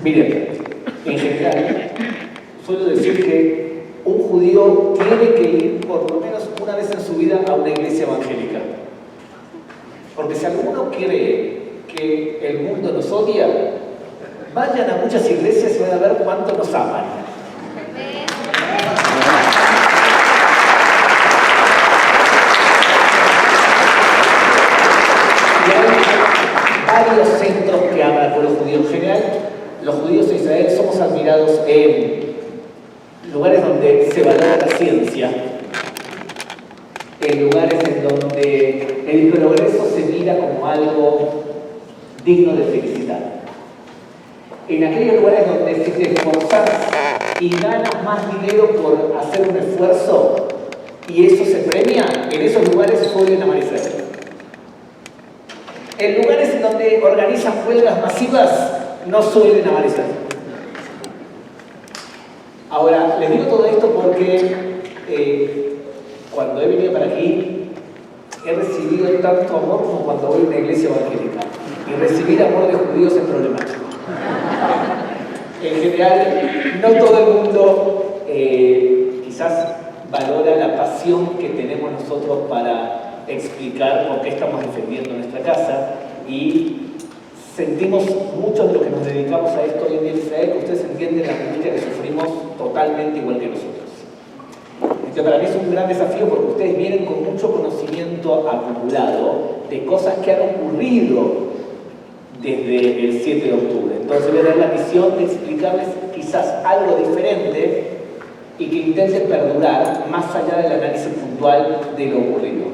Miren, en general, suelo decir que un judío tiene que ir por lo menos una vez en su vida a una iglesia evangélica. Porque si alguno cree que el mundo nos odia, vayan a muchas iglesias y van a ver cuánto nos aman. Y hay varios centros que aman al pueblo judío en general. Los judíos de Israel somos admirados en lugares donde se valora la ciencia, en lugares en donde el progreso se mira como algo digno de felicitar. En aquellos lugares donde si te esforzas y ganas más dinero por hacer un esfuerzo y eso se premia, en esos lugares suelen amanecer. En lugares en donde organizan huelgas masivas, no suelen amanecer. Ahora, les digo todo esto porque cuando he venido para aquí, he recibido tanto amor como cuando voy a una iglesia evangélica. Y recibir amor de judíos es problemático. En general, no todo el mundo quizás valora la pasión que tenemos nosotros para explicar por qué estamos defendiendo nuestra casa, y sentimos muchos de los que nos dedicamos a esto hoy en día en Israel, que ustedes entienden la angustia que sufrimos totalmente igual que nosotros. Entonces, para mí es un gran desafío porque ustedes vienen con mucho conocimiento acumulado de cosas que han ocurrido desde el 7 de octubre. Entonces voy a tener la misión de explicarles quizás algo diferente y que intenten perdurar más allá del análisis puntual de lo ocurrido.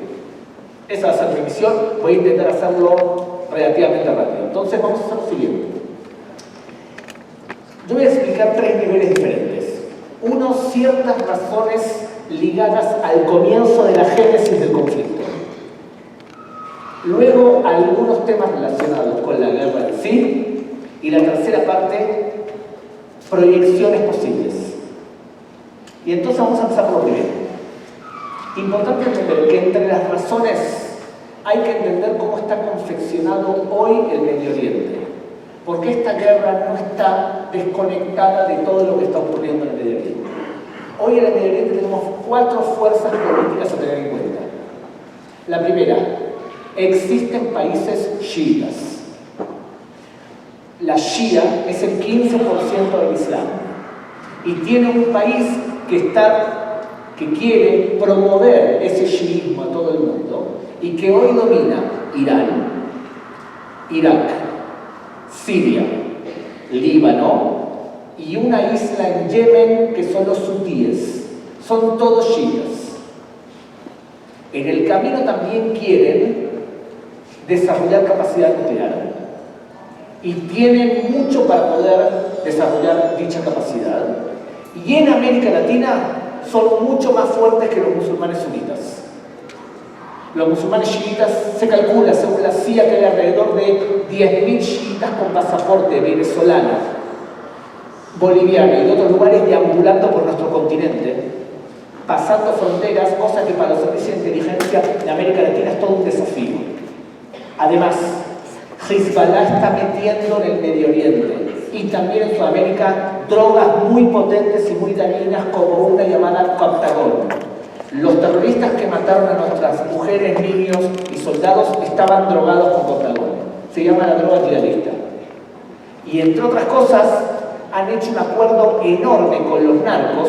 Esa va a ser mi misión. Voy a intentar hacerlo relativamente rápido. Entonces vamos a hacer lo siguiente. Yo voy a explicar tres niveles diferentes. Uno, ciertas razones ligadas al comienzo de la génesis del conflicto. Luego, algunos temas relacionados con la guerra en sí. Y la tercera parte, proyecciones posibles. Y entonces vamos a empezar por lo primero. Importante entender que entre las razones hay que entender cómo está confeccionado hoy el Medio Oriente. Porque esta guerra no está desconectada de todo lo que está ocurriendo en el Medio Oriente. Hoy en el Medio Oriente tenemos 4 fuerzas políticas a tener en cuenta. La primera, existen países chiitas. La Shia es el 15% del Islam. Y tiene un país que quiere promover ese chiismo a todo el mundo y que hoy domina Irán, Irak, Siria, Líbano y una isla en Yemen que son los hutíes. Son todos chiitas. En el camino también quieren desarrollar capacidad nuclear y tienen mucho para poder desarrollar dicha capacidad. Y en América Latina son mucho más fuertes que los musulmanes sunitas. Los musulmanes chiitas, se calcula, según la CIA, que hay alrededor de 10.000 chiitas con pasaporte venezolano, boliviano y de otros lugares deambulando por nuestro continente, pasando fronteras, cosa que para los servicios de inteligencia de América Latina es todo un desafío. Además, Hezbollah está metiendo en el Medio Oriente y también en Sudamérica drogas muy potentes y muy dañinas como una llamada Captagon. Los terroristas que mataron a nuestras mujeres, niños y soldados estaban drogados con Captagon. Se llama la droga tiradista. Y entre otras cosas, han hecho un acuerdo enorme con los narcos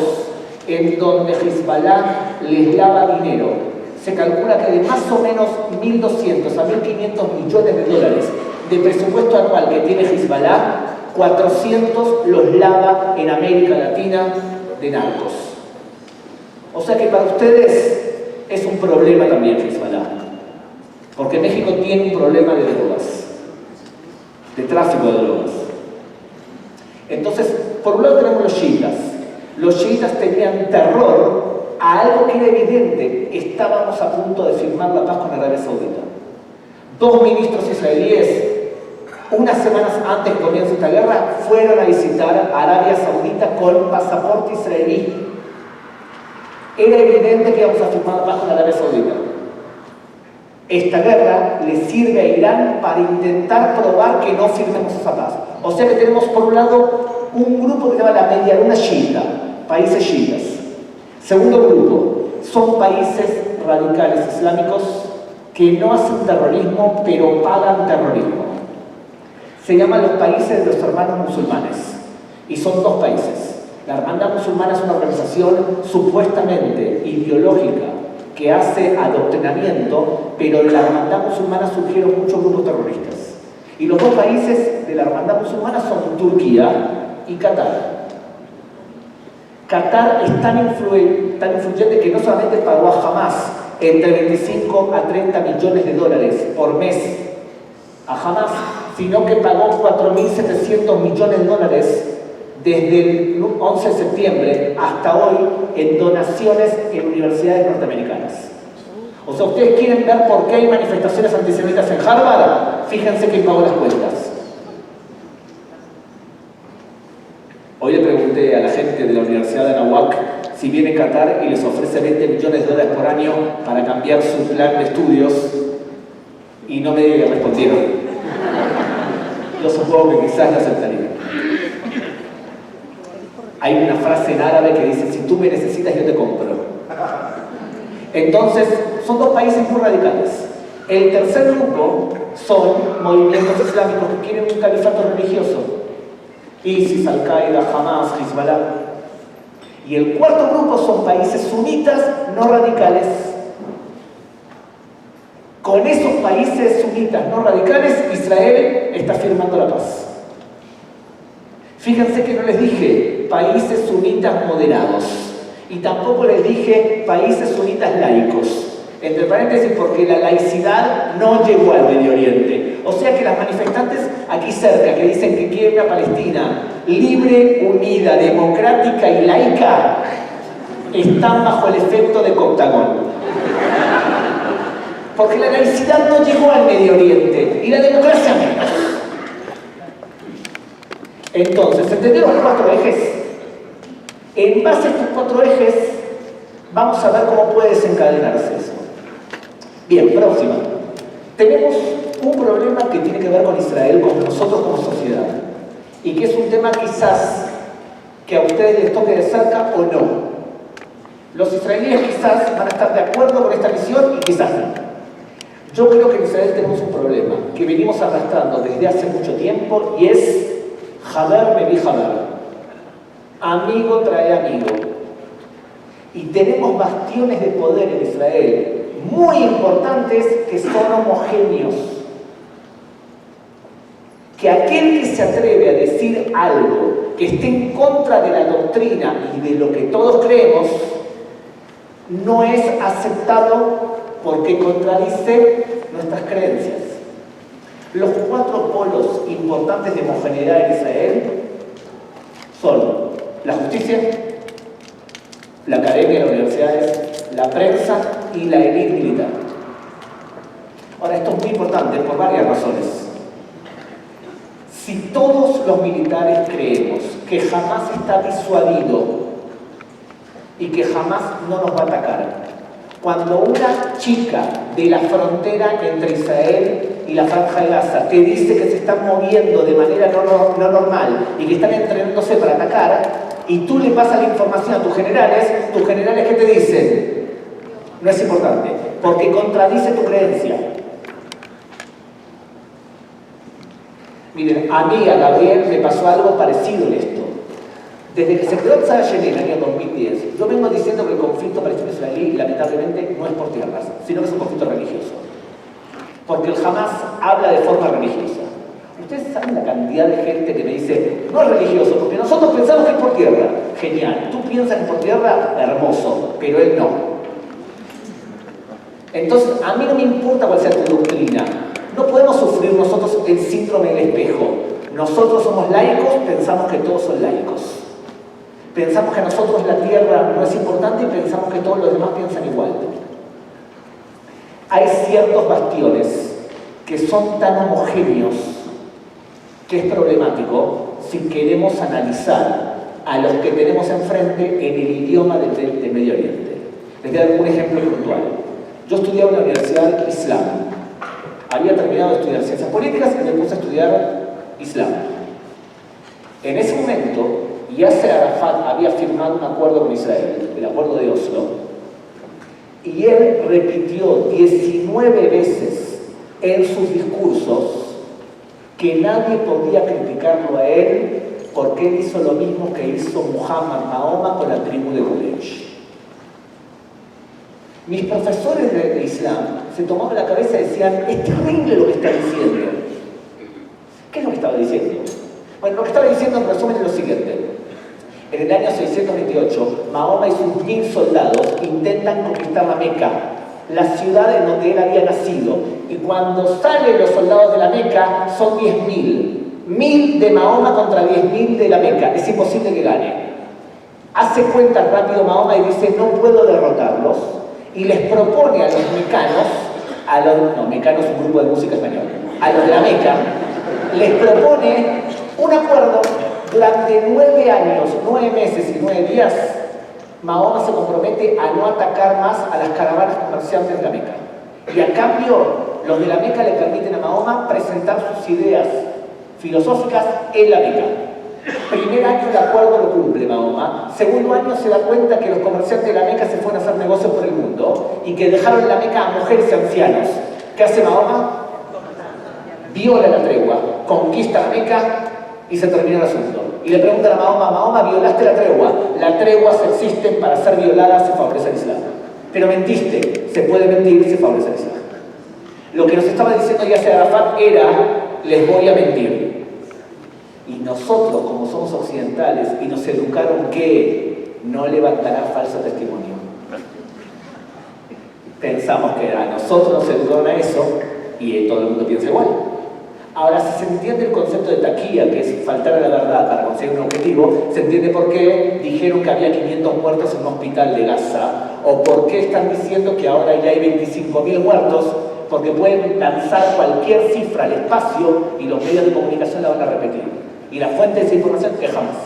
en donde Hezbollah les lava dinero. Se calcula que de más o menos 1.200 a 1.500 millones de dólares de presupuesto anual que tiene Hezbollah, 400 los lava en América Latina de narcos. O sea que para ustedes es un problema también Hezbollah, porque México tiene un problema de drogas, de tráfico de drogas. Entonces, por un lado tenemos los chiitas. Los chiitas tenían terror a algo que era evidente. Estábamos a punto de firmar la paz con Arabia Saudita. 2 ministros israelíes, unas semanas antes que comience esta guerra, fueron a visitar a Arabia Saudita con pasaporte israelí. Era evidente que íbamos a firmar la paz con Arabia Saudita. Esta guerra le sirve a Irán para intentar probar que no firmemos esa paz. O sea que tenemos por un lado un grupo que se llama la media luna chiita, países chiitas. Segundo grupo, son países radicales islámicos que no hacen terrorismo, pero pagan terrorismo. Se llaman los países de los hermanos musulmanes. Y son dos países. La Hermandad Musulmana es una organización supuestamente ideológica que hace adoctrinamiento, pero de la Hermandad Musulmana surgieron muchos grupos terroristas. Y los dos países de la Hermandad Musulmana son Turquía y Qatar. Qatar es tan influyente que no solamente pagó a Hamas entre 25 a 30 millones de dólares por mes a Hamas, sino que pagó 4.700 millones de dólares desde el 11 de septiembre hasta hoy en donaciones en universidades norteamericanas. O sea, ustedes quieren ver por qué hay manifestaciones antisemitas en Harvard, fíjense quién pagó las cuentas. Hoy le pregunté a la gente de la Universidad de Anáhuac si viene Qatar y les ofrece 20 millones de dólares por año para cambiar su plan de estudios, y no me respondieron. Yo supongo que quizás lo aceptaría. Hay una frase en árabe que dice: si tú me necesitas, yo te compro. Entonces, son dos países muy radicales. El tercer grupo son movimientos islámicos que quieren un califato religioso. ISIS, Al-Qaeda, Hamas, Hezbollah. Y el cuarto grupo son países sunitas no radicales. Con esos países sunitas no radicales, Israel está firmando la paz. Fíjense que no les dije países sunitas moderados y tampoco les dije países sunitas laicos. Entre paréntesis, porque la laicidad no llegó al Medio Oriente. O sea que las manifestantes aquí cerca que dicen que quieren una Palestina libre, unida, democrática y laica, están bajo el efecto de Coctagón. Porque la laicidad no llegó al Medio Oriente y la democracia menos. Entonces, ¿entendieron los cuatro ejes? En base a estos cuatro ejes, vamos a ver cómo puede desencadenarse eso. Bien, próxima. Tenemos un problema que tiene que ver con Israel, con nosotros como sociedad, y que es un tema quizás que a ustedes les toque de cerca o no. Los israelíes quizás van a estar de acuerdo con esta visión y quizás no. Yo creo que en Israel tenemos un problema que venimos arrastrando desde hace mucho tiempo, y es Haber me vi Haber. Amigo trae amigo. Y tenemos bastiones de poder en Israel muy importantes que son homogéneos. Que aquel que se atreve a decir algo que esté en contra de la doctrina y de lo que todos creemos, no es aceptado porque contradice nuestras creencias. Los cuatro polos importantes de homogeneidad en Israel son la justicia, la academia, las universidades, la prensa y la élite militar. Ahora, esto es muy importante por varias razones. Si todos los militares creemos que jamás está disuadido y que jamás no nos va a atacar, cuando una chica de la frontera entre Israel y la Franja de Gaza te dice que se están moviendo de manera no normal y que están entrenándose para atacar, y tú le pasas la información a tus generales ¿qué te dicen? No es importante, porque contradice tu creencia. Miren, a mí, a Gabriel, me pasó algo parecido en esto. Desde que se creó Tzara Shelem en el año 2010, yo vengo diciendo que el conflicto palestino-israelí, lamentablemente, no es por tierras, sino que es un conflicto religioso. Porque el Hamas habla de forma religiosa. Ustedes saben la cantidad de gente que me dice: no es religioso, porque nosotros pensamos que es por tierra. Genial, tú piensas que es por tierra, hermoso, pero él no. Entonces, a mí no me importa cuál sea tu doctrina. No podemos sufrir nosotros el síndrome del espejo. Nosotros somos laicos, pensamos que todos son laicos. Pensamos que a nosotros la tierra no es importante y pensamos que todos los demás piensan igual. Hay ciertos bastiones que son tan homogéneos que es problemático si queremos analizar a los que tenemos enfrente en el idioma del Medio Oriente. Les voy a dar un ejemplo puntual. Yo estudiaba en la Universidad Islam. Había terminado de estudiar ciencias políticas y me puse a estudiar Islam. En ese momento, Yasser Arafat había firmado un acuerdo con Israel, el acuerdo de Oslo, y él repitió 19 veces en sus discursos que nadie podía criticarlo a él porque él hizo lo mismo que hizo Muhammad Mahoma con la tribu de Quraysh. Mis profesores de Islam se tomaban la cabeza y decían, es terrible lo que está diciendo. ¿Qué es lo que estaba diciendo? Bueno, lo que estaba diciendo en resumen es lo siguiente. En el año 628, Mahoma y sus 1000 soldados intentan conquistar la Meca, la ciudad en donde él había nacido. Y cuando salen los soldados de la Meca, son 10.000. 1000 de Mahoma contra 10.000 de la Meca. Es imposible que gane. Hace cuentas rápido Mahoma y dice, no puedo derrotarlos. Y les propone a los mecanos, mecanos es un grupo de música española, a los de la Meca, les propone un acuerdo. Durante 9 años, 9 meses y 9 días, Mahoma se compromete a no atacar más a las caravanas comerciantes de la Meca. Y a cambio, los de la Meca le permiten a Mahoma presentar sus ideas filosóficas en la Meca. Primer año el acuerdo lo cumple Mahoma. Segundo año se da cuenta que los comerciantes de la Meca se fueron a hacer negocios por el mundo y que dejaron en la Meca a mujeres y ancianos. ¿Qué hace Mahoma? Viola la tregua, conquista la Meca y se termina el asunto. Y le preguntan a Mahoma, Mahoma, violaste la tregua. Las treguas existen para ser violadas, se favorece el Islam. Pero mentiste, se puede mentir, se favorece el Islam. Lo que nos estaba diciendo Yasser Arafat era, les voy a mentir. Y nosotros, como somos occidentales, y nos educaron que no levantará falso testimonio. Pensamos que a nosotros nos educaron a eso, y todo el mundo piensa igual. Ahora, si se entiende el concepto de taquilla, que es faltar a la verdad para conseguir un objetivo, se entiende por qué dijeron que había 500 muertos en un hospital de Gaza, o por qué están diciendo que ahora ya hay 25.000 muertos, porque pueden lanzar cualquier cifra al espacio y los medios de comunicación la van a repetir. Y la fuente de esa información es Hamas.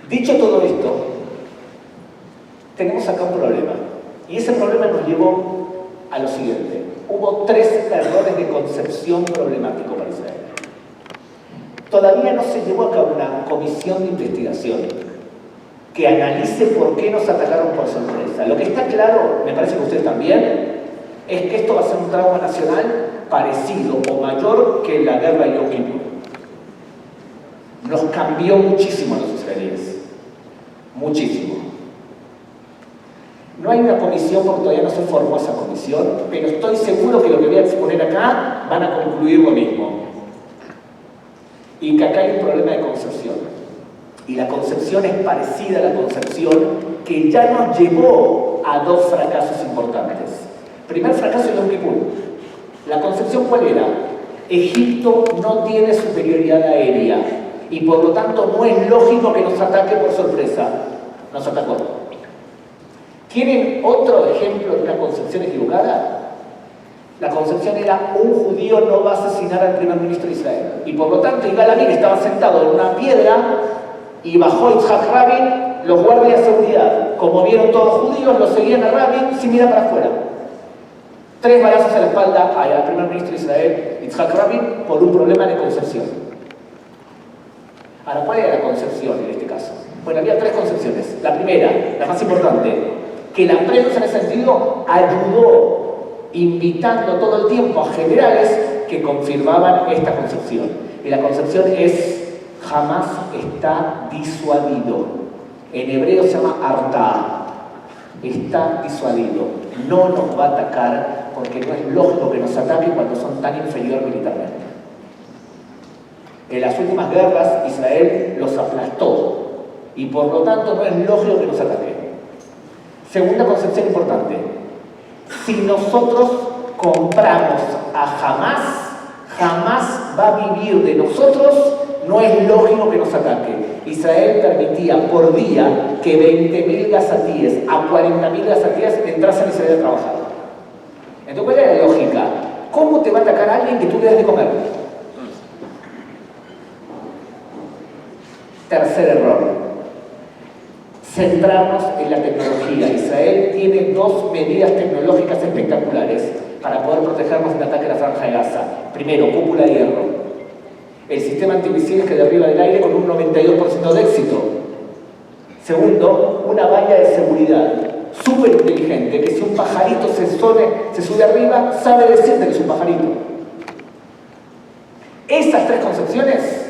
Dicho todo esto, tenemos acá un problema. Y ese problema nos llevó a lo siguiente. Hubo 3 errores de concepción problemáticos para Israel. Todavía no se llevó a cabo una comisión de investigación que analice por qué nos atacaron por sorpresa. Lo que está claro, me parece que ustedes también, es que esto va a ser un trauma nacional parecido o mayor que la guerra de Yom Kippur. Nos cambió muchísimo a los israelíes. Muchísimo. No hay una comisión porque todavía no se formó esa comisión, pero estoy seguro que lo que voy a exponer acá van a concluir lo mismo. Y que acá hay un problema de concepción. Y la concepción es parecida a la concepción que ya nos llevó a 2 fracasos importantes. Primer fracaso de Yom Kippur. La concepción ¿cuál era? Egipto no tiene superioridad aérea y por lo tanto no es lógico que nos ataque por sorpresa. Nos atacó. ¿Quieren otro ejemplo de una concepción equivocada? La concepción era un judío no va a asesinar al primer ministro de Israel. Y por lo tanto, Yigal Amir estaba sentado en una piedra y bajó Yitzhak Rabin, los guardias de seguridad. Como vieron todos judíos, lo seguían a Rabin sin mirar para afuera. 3 balazos a la espalda al primer ministro de Israel, Yitzhak Rabin, por un problema de concepción. Ahora, ¿cuál era la concepción en este caso? Bueno, había 3 concepciones. La primera, la más importante, que la prensa en ese sentido ayudó invitando todo el tiempo a generales que confirmaban esta concepción. Y la concepción es, jamás está disuadido. En hebreo se llama arta. Está disuadido. No nos va a atacar porque no es lógico que nos ataque cuando son tan inferiores militarmente. En las últimas guerras Israel los aplastó y por lo tanto no es lógico que nos ataque. Segunda concepción importante. Si nosotros compramos a Hamas, Hamas va a vivir de nosotros, no es lógico que nos ataque. Israel permitía por día que 20.000 gazatíes a 40.000 gazatíes entrasen a Israel a trabajar. Entonces, ¿cuál era la lógica? ¿Cómo te va a atacar alguien que tú le das de comer? Tercer error. Centrarnos en la tecnología. Israel tiene 2 medidas tecnológicas espectaculares para poder protegernos del ataque a la Franja de Gaza. Primero, cúpula de hierro. el sistema antimisiles que derriba del aire con un 92% de éxito. Segundo, una valla de seguridad súper inteligente, que si un pajarito se sube arriba, sabe decirte que es un pajarito. Esas tres concepciones,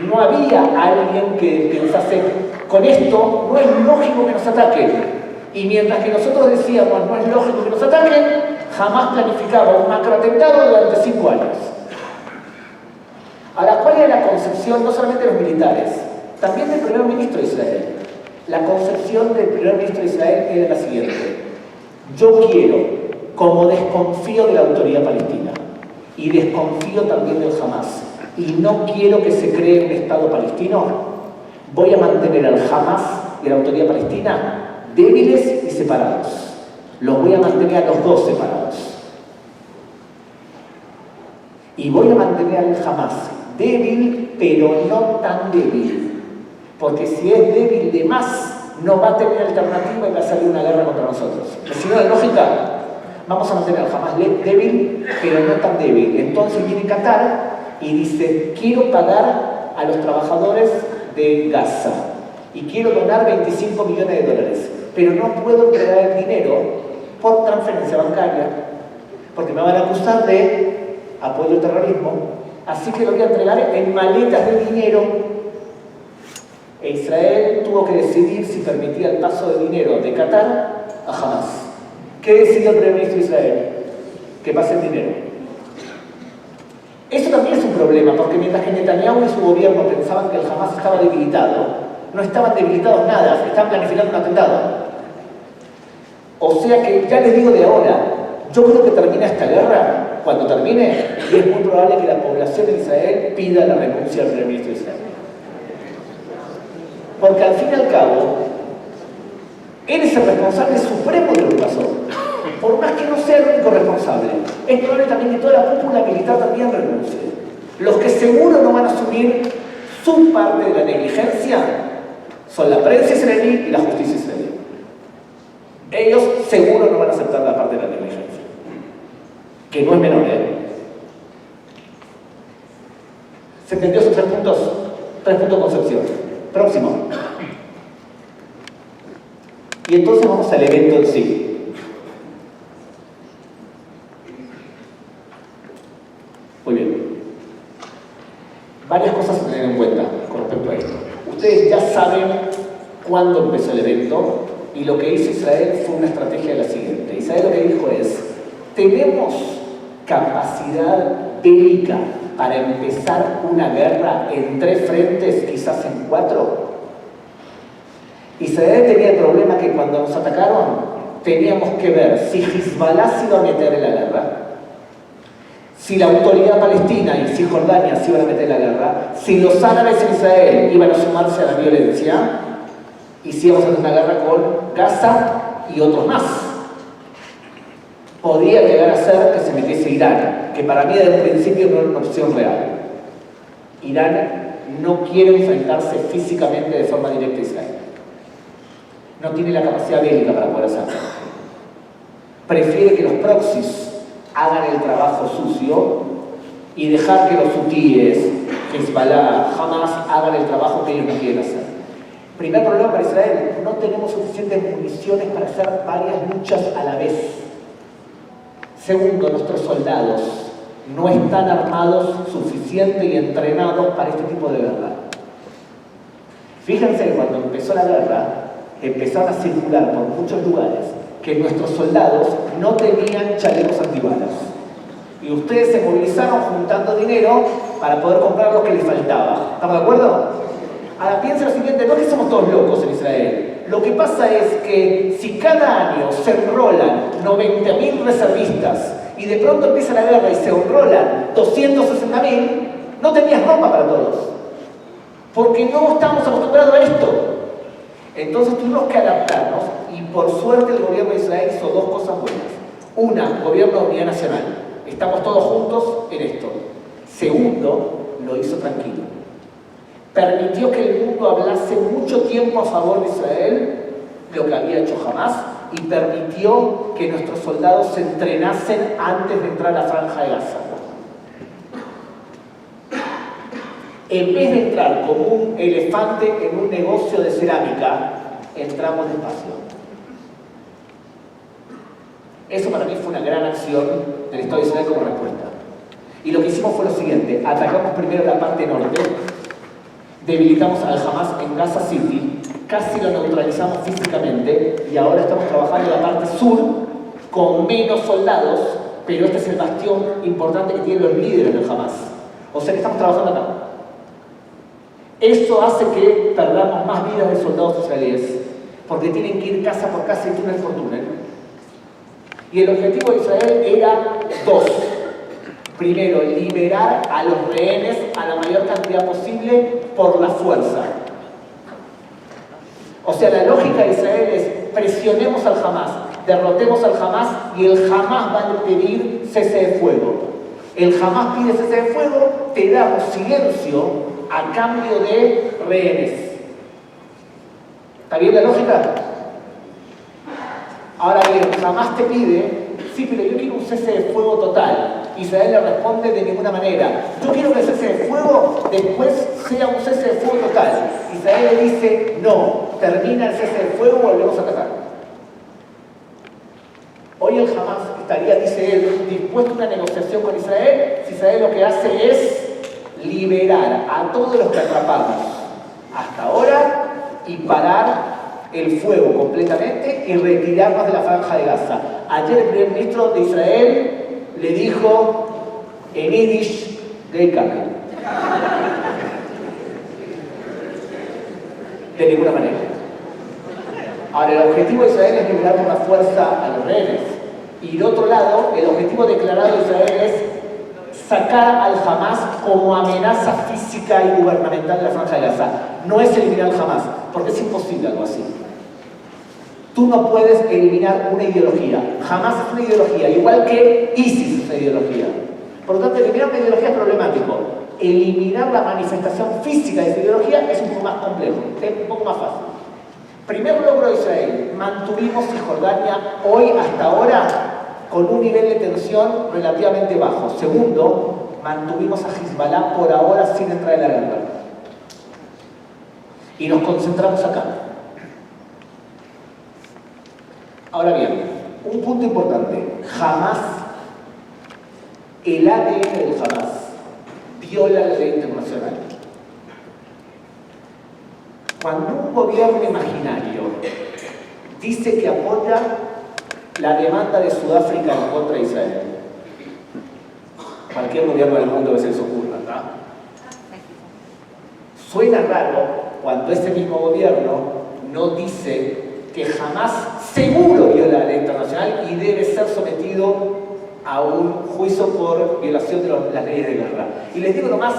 no había alguien que pensase, con esto no es lógico que nos ataquen. Y mientras que nosotros decíamos, no es lógico que nos ataquen, jamás planificaba un macroatentado durante 5 años. Ahora, ¿cuál era la concepción, no solamente de los militares, también del primer ministro de Israel? La concepción del primer ministro de Israel era la siguiente: yo quiero, como desconfío de la autoridad palestina, y desconfío también del Hamas, y no quiero que se cree un Estado palestino, voy a mantener al Hamas y a la autoridad palestina débiles y separados. Los voy a mantener a los dos separados. Y voy a mantener al Hamas débil, pero no tan débil. Porque si es débil de más, no va a tener alternativa y va a salir una guerra contra nosotros. Si no, la lógica, vamos a mantener al Hamas débil, pero no tan débil. Entonces viene Qatar y dice, quiero pagar a los trabajadores de Gaza y quiero donar 25 millones de dólares, pero no puedo entregar el dinero por transferencia bancaria, porque me van a acusar de apoyo al terrorismo, así que lo voy a entregar en maletas de dinero. E Israel tuvo que decidir si permitía el paso de dinero de Qatar a Hamas. ¿Qué decidió el primer ministro de Israel? Que pase el dinero. Eso también es un problema, porque mientras que Netanyahu y su gobierno pensaban que el Hamas estaba debilitado, no estaban debilitados nada, estaban planificando un atentado. O sea que, ya les digo de ahora, yo creo que termina esta guerra, cuando termine, y es muy probable que la población de Israel pida la renuncia del primer ministro de Israel. Porque al fin y al cabo, él es el responsable supremo de lo que pasó. Por más que no sea el único responsable, es probable también que toda la cúpula militar también renuncie. Los que seguro no van a asumir su parte de la negligencia son la prensa israelí y la justicia israelí. Ellos seguro no van a aceptar la parte de la negligencia, que no es menor, ¿eh? ¿Se entendió esos 3 puntos? 3 puntos de concepción. Próximo. Y entonces vamos al evento en sí. Muy bien. Varias cosas a tener en cuenta con respecto a esto. Ustedes ya saben cuándo empezó el evento, y lo que hizo Israel fue una estrategia de la siguiente. Israel lo que dijo es, ¿tenemos capacidad bélica para empezar una guerra en 3 frentes, quizás en 4? Israel tenía el problema que cuando nos atacaron teníamos que ver si Hezbollah se iba a meter en la guerra, si la autoridad palestina y si Jordania se iban a meter en la guerra, si los árabes en Israel iban a sumarse a la violencia, y si íbamos a hacer una guerra con Gaza y otros más. Podría llegar a ser que se metiese Irán, que para mí desde el principio no era una opción real. Irán no quiere enfrentarse físicamente de forma directa a Israel. No tiene la capacidad bélica para poder hacerlo. Prefiere que los proxies hagan el trabajo sucio y dejar que los hutíes, Hezbollah, Hamas hagan el trabajo que ellos no quieren hacer. Primer problema para Israel, no tenemos suficientes municiones para hacer varias luchas a la vez. Segundo, nuestros soldados no están armados suficiente y entrenados para este tipo de guerra. Fíjense que cuando empezó la guerra, empezaron a circular por muchos lugares que nuestros soldados no tenían chalecos antibalas. Y ustedes se movilizaron juntando dinero para poder comprar lo que les faltaba. ¿Estamos de acuerdo? Ahora piensa lo siguiente, no es que somos todos locos en Israel. Lo que pasa es que si cada año se enrolan 90.000 reservistas y de pronto empieza la guerra y se enrolan 260.000, no tenías ropa para todos. Porque no estamos acostumbrados a esto. Entonces tuvimos que adaptarnos y por suerte el gobierno de Israel hizo 2 cosas buenas. Una, gobierno de unidad nacional. Estamos todos juntos en esto. Segundo, lo hizo tranquilo. Permitió que el mundo hablase mucho tiempo a favor de Israel, lo que había hecho Hamas, y permitió que nuestros soldados se entrenasen antes de entrar a la franja de Gaza. En vez de entrar como un elefante en un negocio de cerámica, entramos despacio. Eso para mí fue una gran acción del Estado de Israel como respuesta. Y lo que hicimos fue lo siguiente: atacamos primero la parte norte, debilitamos al Hamas en Gaza City, casi lo neutralizamos físicamente, y ahora estamos trabajando en la parte sur con menos soldados, pero este es el bastión importante que tienen los líderes del Hamas. O sea que estamos trabajando acá. Eso hace que perdamos más vidas de soldados israelíes, porque tienen que ir casa por casa y túnel por túnel. Y el objetivo de Israel era dos. Primero, liberar a los rehenes a la mayor cantidad posible por la fuerza. O sea, la lógica de Israel es: presionemos al Hamas, derrotemos al Hamas y el Hamas va a pedir cese de fuego. El Hamas pide cese de fuego, te damos silencio a cambio de rehenes. ¿Está bien la lógica? Ahora bien, Hamas te pide: sí, pero yo quiero un cese de fuego total. Israel le responde: de ninguna manera. Yo quiero que el cese de fuego después sea un cese de fuego total. Israel le dice: no, termina el cese de fuego, volvemos a atacar. Hoy el Hamas estaría, dice él, dispuesto a una negociación con Israel si Israel lo que hace es liberar a todos los que atrapamos hasta ahora y parar el fuego completamente y retirarnos de la franja de Gaza. Ayer el primer ministro de Israel le dijo en yiddish: Gay Camel. De ninguna manera. Ahora, el objetivo de Israel es liberar con la fuerza a los rehenes. Y de otro lado, el objetivo declarado de Israel es sacar al Hamas como amenaza física y gubernamental de la franja de Gaza. No es eliminar al Hamas, porque es imposible algo así. Tú no puedes eliminar una ideología. Hamas es una ideología, igual que ISIS es una ideología. Por lo tanto, eliminar una ideología es problemático. Eliminar la manifestación física de esa ideología es un poco más complejo, es un poco más fácil. Primer logro de Israel: mantuvimos Cisjordania hoy hasta ahora con un nivel de tensión relativamente bajo. Segundo, mantuvimos a Hezbollah por ahora sin entrar en la guerra. Y nos concentramos acá. Ahora bien, un punto importante: jamás el ADN del Hamas viola la ley internacional. Cuando un gobierno imaginario dice que apoya la demanda de Sudáfrica en contra de Israel, cualquier gobierno del mundo que se les ocurra, ¿verdad? Suena raro cuando ese mismo gobierno no dice que jamás seguro viola la ley internacional y debe ser sometido a un juicio por violación de las leyes de guerra. Y les digo nomás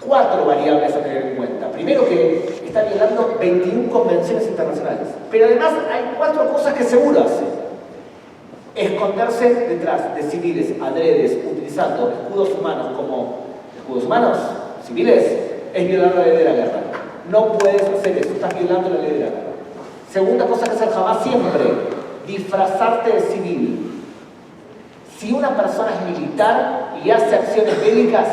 4 variables a tener en cuenta. Primero, que está violando 21 convenciones internacionales. Pero además hay 4 cosas que seguro hace: esconderse detrás de civiles adredes utilizando escudos humanos como escudos humanos civiles, es violar la ley de la guerra. No puedes hacer eso, estás violando la ley de la guerra. Segunda cosa que hace el Hamas siempre: disfrazarte de civil. Si una persona es militar y hace acciones bélicas,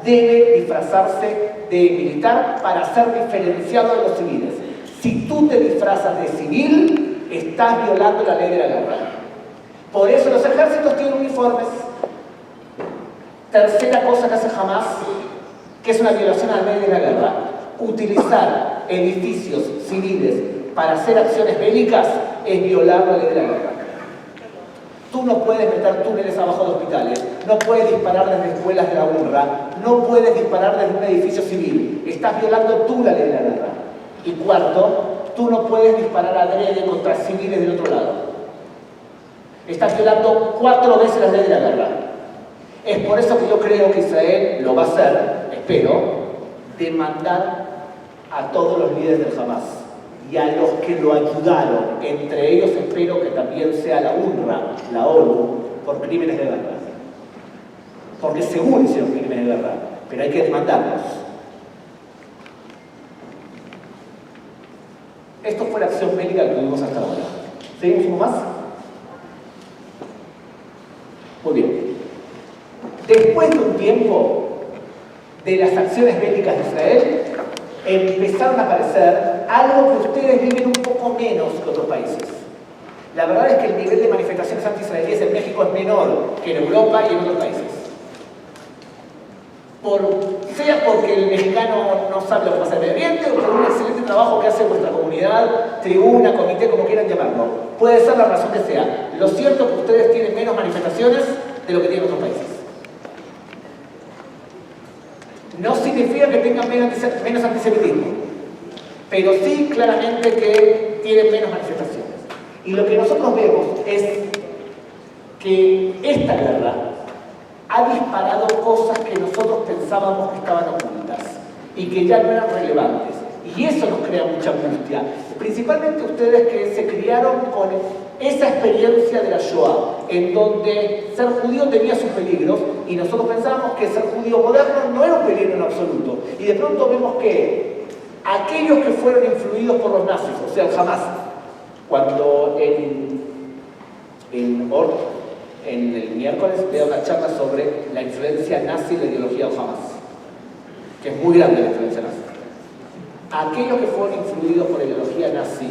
debe disfrazarse de militar para ser diferenciado de los civiles. Si tú te disfrazas de civil, estás violando la ley de la guerra. Por eso los ejércitos tienen uniformes. Tercera cosa que hace Hamas, que es una violación a la ley de la guerra: utilizar edificios civiles para hacer acciones bélicas es violar la ley de la guerra. Tú no puedes meter túneles abajo de hospitales, no puedes disparar desde escuelas de la UNRWA, no puedes disparar desde un edificio civil. Estás violando tú la ley de la guerra. Y cuarto, tú no puedes disparar adrede contra civiles del otro lado. Estás violando 4 veces la ley de la guerra. Es por eso que yo creo que Israel lo va a hacer, espero, demandar a todos los líderes del Hamas y a los que lo ayudaron. Entre ellos espero que también sea la UNRWA, la ONU, por crímenes de guerra. Porque seguro hicieron crímenes de guerra, pero hay que demandarlos. Esto fue la acción bélica que tuvimos hasta ahora. ¿Seguimos uno más? Muy bien. Después de un tiempo, de las acciones bélicas de Israel, empezaron a aparecer algo que ustedes viven un poco menos que otros países. La verdad es que el nivel de manifestaciones anti-israelíes en México es menor que en Europa y en otros países. Sea porque el mexicano no sabe lo que pasa en el Medio Oriente o por un excelente trabajo que hace vuestra comunidad, tribuna, comité, como quieran llamarlo. Puede ser la razón que sea. Lo cierto es que ustedes tienen menos manifestaciones de lo que tienen otros países. No significa que tengan menos antisemitismo, pero sí claramente que tienen menos manifestaciones. Y lo que nosotros vemos es que esta guerra ha disparado cosas que nosotros pensábamos que estaban ocultas y que ya no eran relevantes. Y eso nos crea mucha angustia. Principalmente ustedes que se criaron con esa experiencia de la Shoah, en donde ser judío tenía sus peligros, y nosotros pensábamos que ser judío moderno no era un peligro en absoluto. Y de pronto vemos que aquellos que fueron influidos por los nazis, o sea, el Hamas, cuando en el miércoles le da una charla sobre la influencia nazi de la ideología de Hamas, que es muy grande la influencia nazi. Aquellos que fueron influidos por la ideología nazi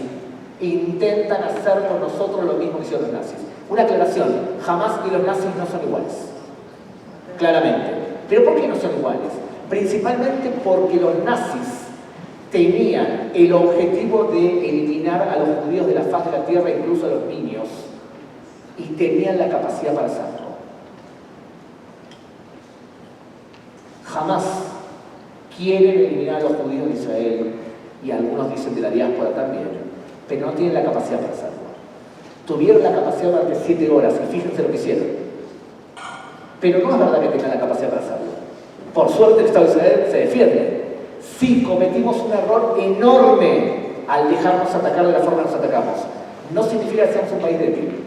intentan hacer con nosotros lo mismo que hicieron los nazis. Una aclaración, Hamas y los nazis no son iguales, claramente. ¿Pero por qué no son iguales? Principalmente porque los nazis tenían el objetivo de eliminar a los judíos de la faz de la tierra, incluso a los niños, y tenían la capacidad para hacerlo. Jamás quieren eliminar a los judíos de Israel, y algunos dicen de la diáspora también, pero no tienen la capacidad para hacerlo. Tuvieron la capacidad durante 7 horas, y fíjense lo que hicieron. Pero no es verdad que tengan la capacidad para hacerlo. Por suerte el Estado de Israel se defiende. Sí, cometimos un error enorme al dejarnos atacar de la forma que nos atacamos. No significa que seamos un país débil.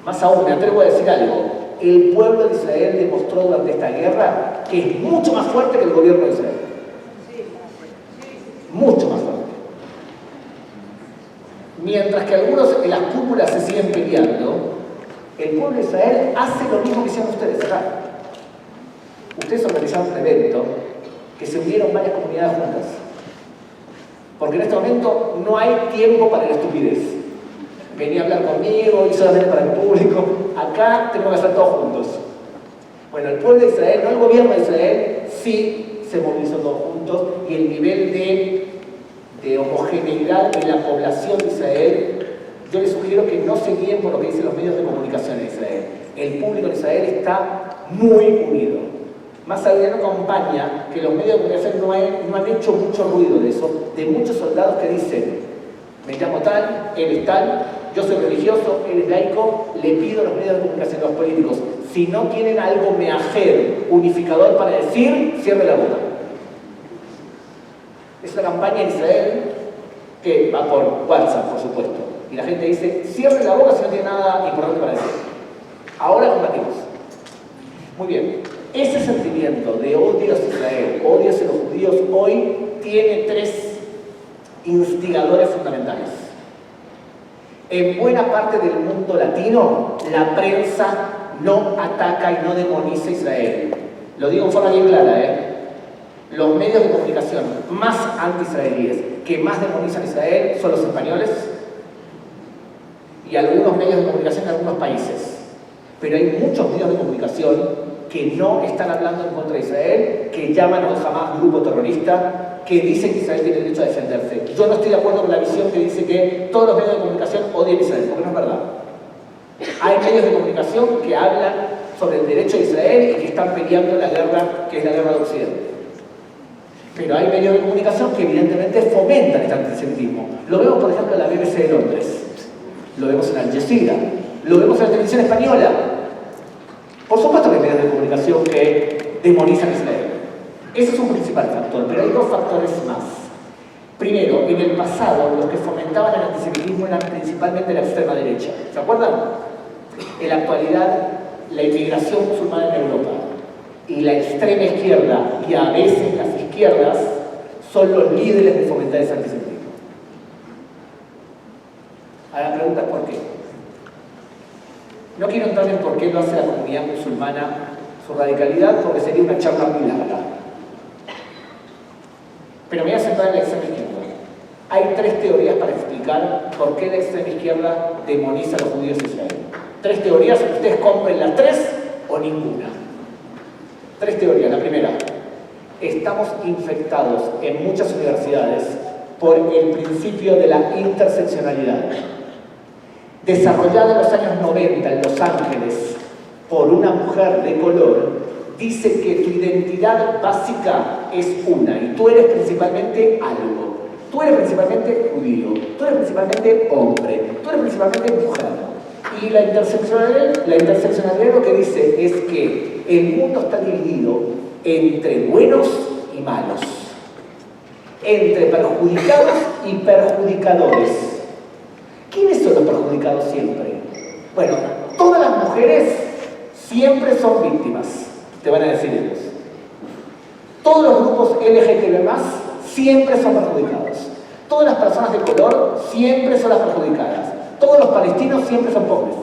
Más aún, me atrevo a decir algo. El pueblo de Israel demostró durante esta guerra que es mucho más fuerte que el gobierno de Israel. Mucho más fuerte. Mientras que algunos en las cúpulas se siguen peleando, el pueblo de Israel hace lo mismo que hicieron ustedes acá. Ustedes organizaron un evento que se unieron varias comunidades juntas. Porque en este momento no hay tiempo para la estupidez. Venía a hablar conmigo y solamente para el público. Acá tenemos que estar todos juntos. Bueno, el pueblo de Israel, no el gobierno de Israel, sí se movilizó todos juntos, y el nivel de homogeneidad de la población de Israel, yo les sugiero que no se guíen por lo que dicen los medios de comunicación en Israel. El público de Israel está muy unido. Más allá de una campaña que los medios de comunicación no han hecho mucho ruido de eso, de muchos soldados que dicen: me llamo tal, él es tal, yo soy religioso, él es laico, le pido a los medios de comunicación, a los políticos, si no tienen algo meajer, unificador para decir, cierre la boca. Es una campaña en Israel que va por WhatsApp, por supuesto, y la gente dice: cierre la boca si no tiene nada importante para decir. Ahora combatimos. Muy bien. Ese sentimiento de odio hacia Israel, odio hacia los judíos, hoy tiene 3 instigadores fundamentales. En buena parte del mundo latino, la prensa no ataca y no demoniza a Israel. Lo digo en forma bien clara, Los medios de comunicación más anti-israelíes, que más demonizan a Israel, son los españoles y algunos medios de comunicación de algunos países. Pero hay muchos medios de comunicación que no están hablando en contra de Israel, que llaman a un Hamas grupo terrorista, que dicen que Israel tiene derecho a defenderse. Yo no estoy de acuerdo con la visión que dice que todos los medios de comunicación odian a Israel, porque no es verdad. Hay medios de comunicación que hablan sobre el derecho de Israel y que están peleando la guerra, que es la guerra de Occidente. Pero hay medios de comunicación que evidentemente fomentan este antisemitismo. Lo vemos, por ejemplo, en la BBC de Londres. Lo vemos en Al Jazeera. Lo vemos en la televisión española. Por supuesto que hay medios de comunicación que demonizan a Israel. Ese es un principal factor, pero hay 2 factores más. Primero, en el pasado, los que fomentaban el antisemitismo eran principalmente la extrema derecha. ¿Se acuerdan? En la actualidad, la inmigración musulmana en Europa y la extrema izquierda, y a veces las izquierdas, son los líderes de fomentar ese antisemitismo. Ahora la pregunta es ¿por qué? No quiero entrar en por qué lo hace la comunidad musulmana, su radicalidad, porque sería una charla muy larga. pero me voy a centrar en la extrema izquierda. Hay 3 teorías para explicar por qué la extrema izquierda demoniza a los judíos de Israel. 3 teorías, ustedes compren las 3 o ninguna. 3 teorías. La primera, estamos infectados en muchas universidades por el principio de la interseccionalidad. Desarrollado en los años 90 en Los Ángeles por una mujer de color, dice que tu identidad básica es una y tú eres principalmente algo. Tú eres principalmente judío, tú eres principalmente hombre, tú eres principalmente mujer. Y la interseccionalidad lo que dice es que el mundo está dividido entre buenos y malos, entre perjudicados y perjudicadores. ¿Quiénes son los perjudicados siempre? Bueno, todas las mujeres siempre son víctimas, te van a decir ellos. Todos los grupos LGTB+, siempre son perjudicados. Todas las personas de color siempre son las perjudicadas. Todos los palestinos siempre son pobres.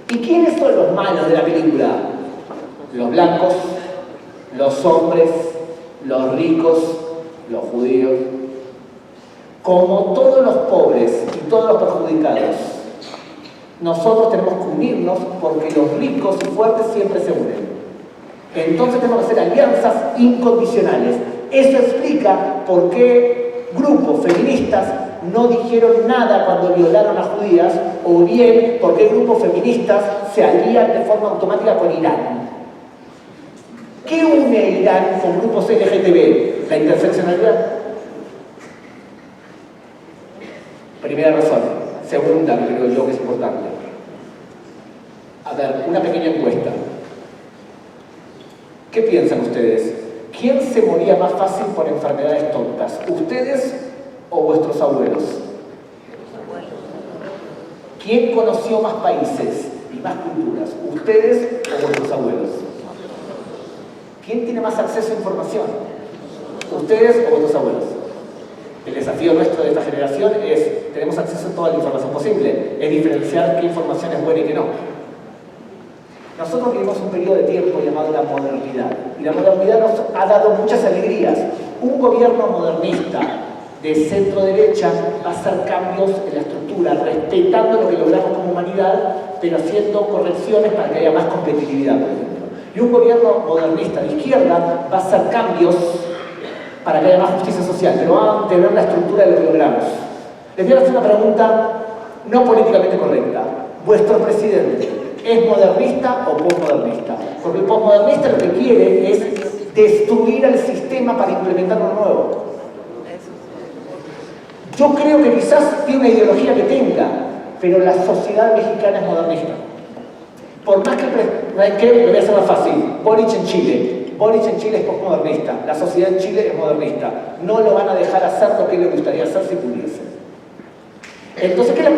¿Y quiénes son los malos de la película? Los blancos, los hombres, los ricos, los judíos. Como todos los pobres y todos los perjudicados, nosotros tenemos que unirnos porque los ricos y fuertes siempre se unen. Entonces tenemos que hacer alianzas incondicionales. Eso explica por qué grupos feministas no dijeron nada cuando violaron a judías, o bien por qué grupos feministas se alían de forma automática con Irán. ¿Qué une a Irán con grupos LGTB? La interseccionalidad. Primera razón. Segunda, creo yo que es importante. A ver, una pequeña encuesta. ¿Qué piensan ustedes? ¿Quién se moría más fácil por enfermedades tontas? ¿Ustedes o vuestros abuelos? ¿Quién conoció más países y más culturas? ¿Ustedes o vuestros abuelos? ¿Quién tiene más acceso a información? ¿Ustedes o vuestros abuelos? El desafío nuestro de esta generación es, tenemos acceso a toda la información posible, es diferenciar qué información es buena y qué no. Nosotros vivimos un periodo de tiempo llamado la modernidad, y la modernidad nos ha dado muchas alegrías. Un gobierno modernista de centro derecha va a hacer cambios en la estructura, respetando lo que logramos como humanidad, pero haciendo correcciones para que haya más competitividad, por ejemplo. Y un gobierno modernista de izquierda va a hacer cambios para que haya más justicia social, pero va a mantener la estructura de lo que logramos. Les voy a hacer una pregunta no políticamente correcta. ¿Vuestro presidente es modernista o postmodernista? Porque el postmodernista lo que quiere es destruir al sistema para implementar uno nuevo. Yo creo que quizás tiene una ideología que tenga, pero la sociedad mexicana es modernista. Por más que, lo voy a hacer más fácil, Boric en Chile es postmodernista, la sociedad en Chile es modernista. No lo van a dejar hacer lo que le gustaría hacer si pudiese. Entonces, ¿qué